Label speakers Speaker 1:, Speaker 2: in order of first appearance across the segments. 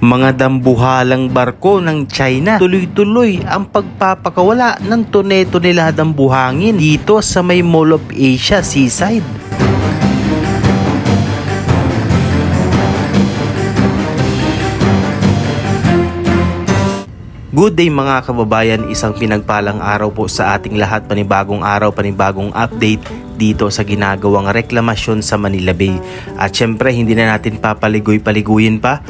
Speaker 1: Mga dambuhalang barko ng China. Tuloy-tuloy ang pagpapakawala ng tone-toneladang buhangin dito sa may Mall of Asia seaside. Good day mga kababayan, isang pinagpalang araw po sa ating lahat. Panibagong araw, panibagong update dito sa ginagawang reklamasyon sa Manila Bay. At syempre hindi na natin papaligoy-paliguyin pa.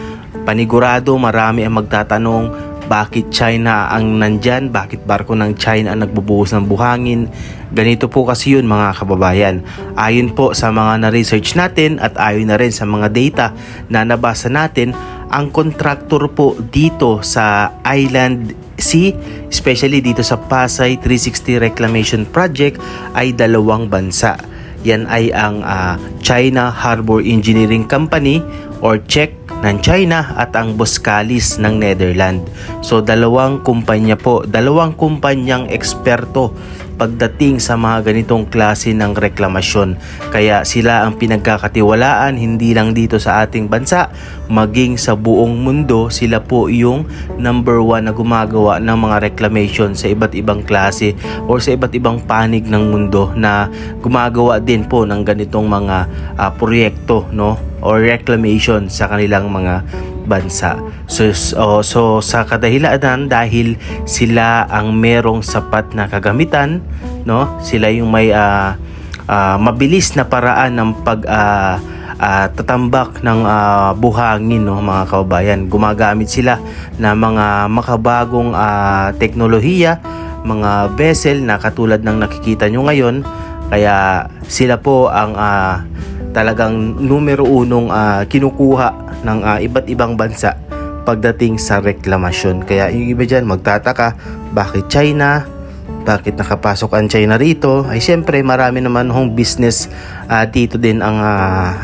Speaker 1: Panigurado marami ang magtatanong bakit China ang nandyan, bakit barko ng China ang nagbubuhos ng buhangin. Ganito po kasi yun mga kababayan. Ayon po sa mga na-research natin at ayon na rin sa mga data na nabasa natin, ang kontraktor po dito sa Island Sea, especially dito sa Pasay 360 Reclamation Project ay dalawang bansa. Yan ay ang China Harbor Engineering Company or CHEC ng China at ang Boskalis ng Netherlands. So dalawang kumpanya po, dalawang kumpanyang eksperto pagdating sa mga ganitong klase ng reklamasyon. Kaya sila ang pinagkakatiwalaan hindi lang dito sa ating bansa, maging sa buong mundo. Sila po yung number 1 na gumagawa ng mga reclamation sa iba't ibang klase or sa iba't ibang panig ng mundo na gumagawa din po ng ganitong mga proyekto, no, or reclamation sa kanilang mga bansa. So sa kadahilanan dahil sila ang merong sapat na kagamitan, no? Sila yung may mabilis na paraan ng tatambak ng buhangin, no, mga kababayan. Gumagamit sila ng mga makabagong teknolohiya, mga vessel na katulad ng nakikita nyo ngayon. Kaya sila po ang talagang numero unong kinukuha ng iba't ibang bansa pagdating sa reklamasyon. Kaya yung iba dyan magtataka, bakit China? Bakit nakapasok ang China rito? Ay siyempre marami naman hong business dito din ang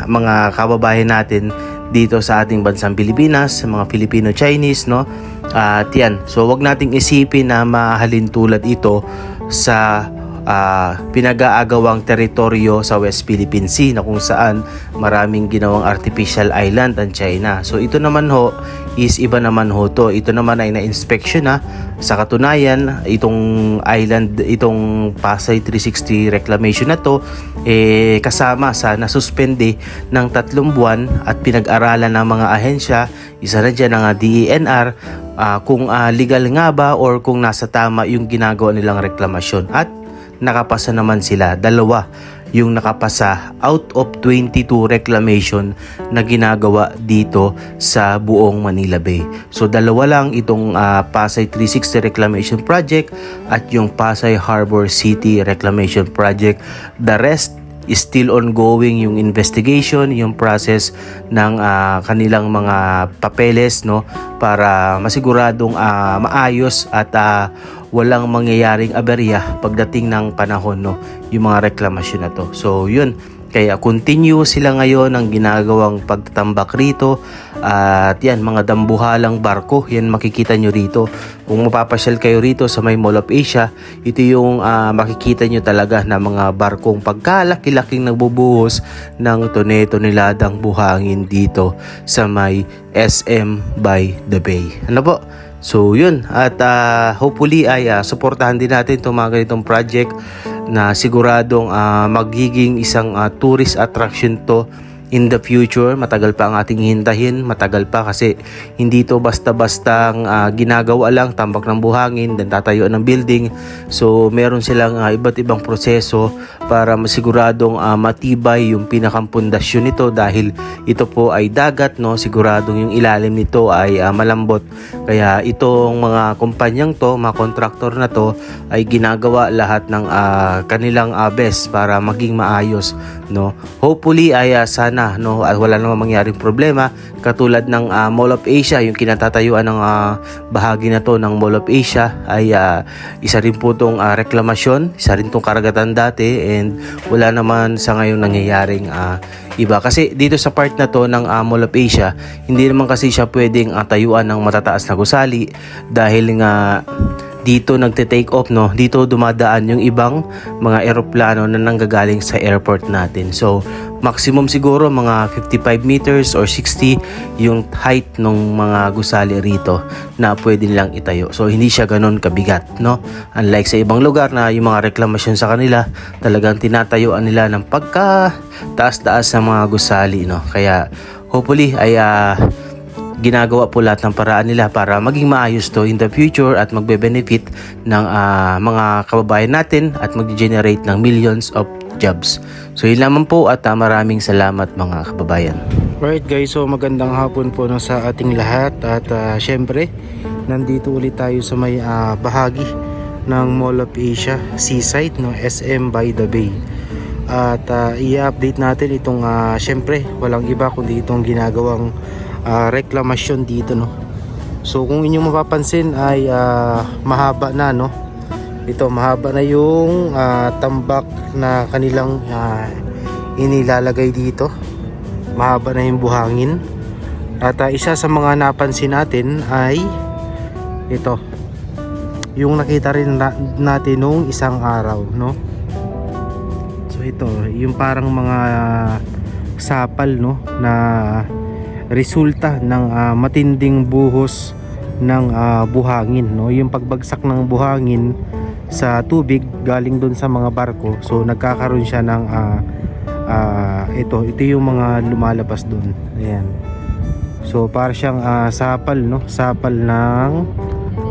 Speaker 1: mga kababayan natin dito sa ating bansang Pilipinas, mga Filipino-Chinese, no? At yan, so wag nating isipin na mahalin tulad ito sa pinag-aagawang teritoryo sa West Philippine Sea na kung saan maraming ginawang artificial island ang China. So ito naman ho is iba naman ho to. Ito naman ay na-inspection na. Sa katunayan, itong island, itong Pasay 360 reclamation na to kasama sa nasuspende ng 3 buwan at pinag-aralan ng mga ahensya, isa na dyan ang DENR, kung legal nga ba or kung nasa tama yung ginagawa nilang reklamasyon. At nakapasa naman sila, 2 yung nakapasa out of 22 reclamation na ginagawa dito sa buong Manila Bay. So 2 lang itong Pasay 360 Reclamation Project at yung Pasay Harbor City Reclamation Project. The rest is still ongoing yung investigation, yung process ng kanilang mga papeles, no, para masiguradong maayos at walang mangyayaring aberya pagdating ng panahon, no, yung mga reklamasyon na to. So yun, kaya continue sila ngayon ang ginagawang pagtatambak rito. At yan, mga dambuhalang barko, yan makikita nyo rito. Kung mapapasyal kayo rito sa may Mall of Asia, ito yung makikita nyo talaga na mga barkong pagkalaki-laking nagbubuhos ng tone-toneladang buhangin dito sa may SM by the Bay. Ano po? So yun, at hopefully ay suportahan din natin itong mga ganitong project na siguradong magiging isang tourist attraction to in the future. Matagal pa ang ating hintahin, matagal pa kasi hindi to basta-basta ginagawa lang, tambak ng buhangin, then tatayo ng building. So meron silang iba't ibang proseso para masiguradong matibay yung pinakampundasyon nito dahil ito po ay dagat, no, siguradong yung ilalim nito ay malambot. Kaya itong mga kumpanyang to, mga kontraktor na to ay ginagawa lahat ng kanilang best para maging maayos, no. Hopefully ay sana, no, wala namang mangyaring problema katulad ng Mall of Asia, yung kinatatayuan ng bahagi na to ng Mall of Asia ay isa rin po tong reklamasyon, isa rin tong karagatan dati, and wala naman sa ngayon nangyayaring iba. Kasi dito sa part na to ng Mall of Asia, hindi naman kasi siya pwedeng tayuan ng matataas na gusali dahil nga dito nagte-take off, no, dito dumadaan yung ibang mga eroplano na nanggagaling sa airport natin. So Maximum siguro mga 55 meters or 60 yung height ng mga gusali rito na pwede nilang itayo. So hindi siya ganun kabigat, no? Unlike sa ibang lugar na yung mga reklamasyon sa kanila, talagang tinatayuan nila ng pagka taas-taas ng mga gusali, no? Kaya hopefully ay ginagawa po lahat ng paraan nila para maging maayos to in the future at magbe-benefit ng mga kababayan natin at mag-generate ng millions of jobs. So yun lamang po at maraming salamat mga kababayan. Alright guys, so magandang hapon po no, sa ating lahat at syempre nandito ulit tayo sa may bahagi ng Mall of Asia Seaside, no, SM by the Bay. At i-update natin itong syempre walang iba kundi itong ginagawang reklamasyon dito, no. So kung inyong mapapansin ay mahaba na, no. Ito mahaba na yung tambak na kanilang inilalagay dito. Mahaba na yung buhangin. At isa sa mga napansin natin ay ito. Yung nakita rin natin nung isang araw, no. So ito, yung parang mga sapal, no, na resulta ng matinding buhos ng buhangin, no. Yung pagbagsak ng buhangin sa tubig galing doon sa mga barko, so nagkakaroon siya ng ito yung mga lumalabas doon. Ayan. So para siyang sapal, no, sapal ng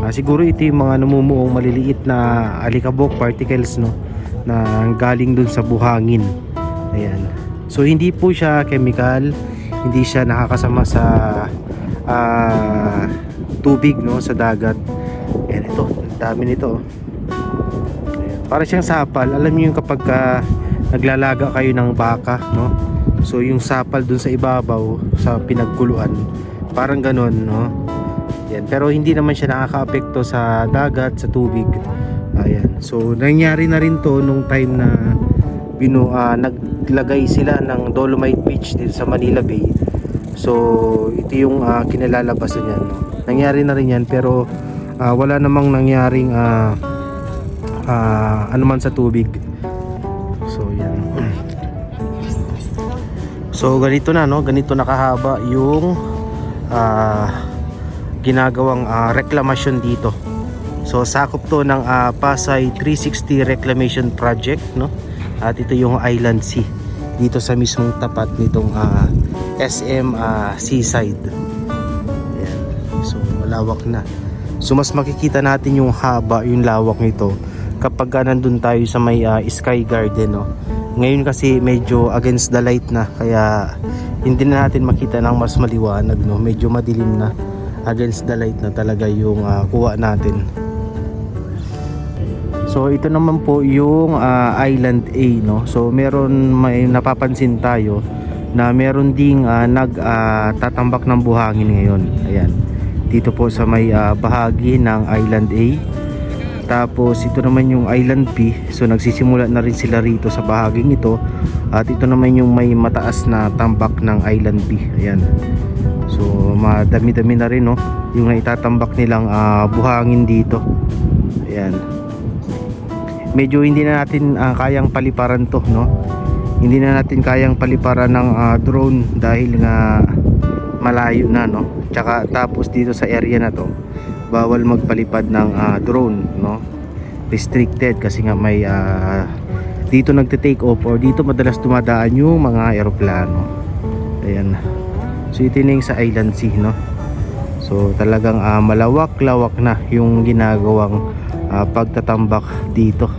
Speaker 1: siguro ito yung mga namumuong maliliit na alikabok particles, no, na galing doon sa buhangin. Ayan. So hindi po siya chemical, hindi siya nakakasama sa tubig, no, sa dagat. Ayan, ito, dami nito. Ayan, para siyang sapal. Alam niyo yung kapag naglalaga kayo ng baka, no, so yung sapal dun sa ibabaw sa pinagkuluan, parang ganun, no. Ayan, pero hindi naman siya nakakaapekto sa dagat, sa tubig. Ayan, so nangyari na rin to nung time na naglagay sila ng Dolomite Beach dito sa Manila Bay. So ito yung kinalalabasan niyan, no? Nangyari na rin yan, pero wala namang nangyaring anuman sa tubig. So yan. So ganito na, no, ganito nakahaba yung ginagawang reklamasyon dito. So sakop to ng Pasay 360 Reclamation Project, no. At ito yung Island Sea dito sa mismong tapat nitong SM Seaside. Ayan. So malawak na. So mas makikita natin yung haba, yung lawak nito kapag nandun tayo sa may Sky Garden, no. Ngayon kasi medyo against the light na, kaya hindi na natin makita ng mas maliwanag, no. Medyo madilim na, against the light na talaga yung kuha natin. So ito naman po yung Island A, no. So may napapansin tayo na meron ding nagtatambak ng buhangin ngayon. Ayan. Dito po sa may bahagi ng Island A. Tapos ito naman yung Island B. So nagsisimula na rin sila rito sa bahaging ito. At ito naman yung may mataas na tambak ng Island B. Ayan. So madami-dami na rin, no, yung naitatambak nilang buhangin dito. Ayan. Medyo hindi na natin kayang paliparan to, no. Hindi na natin kayang paliparan ng drone dahil nga malayo na, no. Tsaka tapos dito sa area na to bawal magpalipad ng drone, no. Restricted kasi nga may dito nagte-take off or dito madalas dumadaan yung mga eroplano. Ayan. So ito na yung sa Island Sea, no. So talagang malawak-lawak na yung ginagawang pagtatambak dito.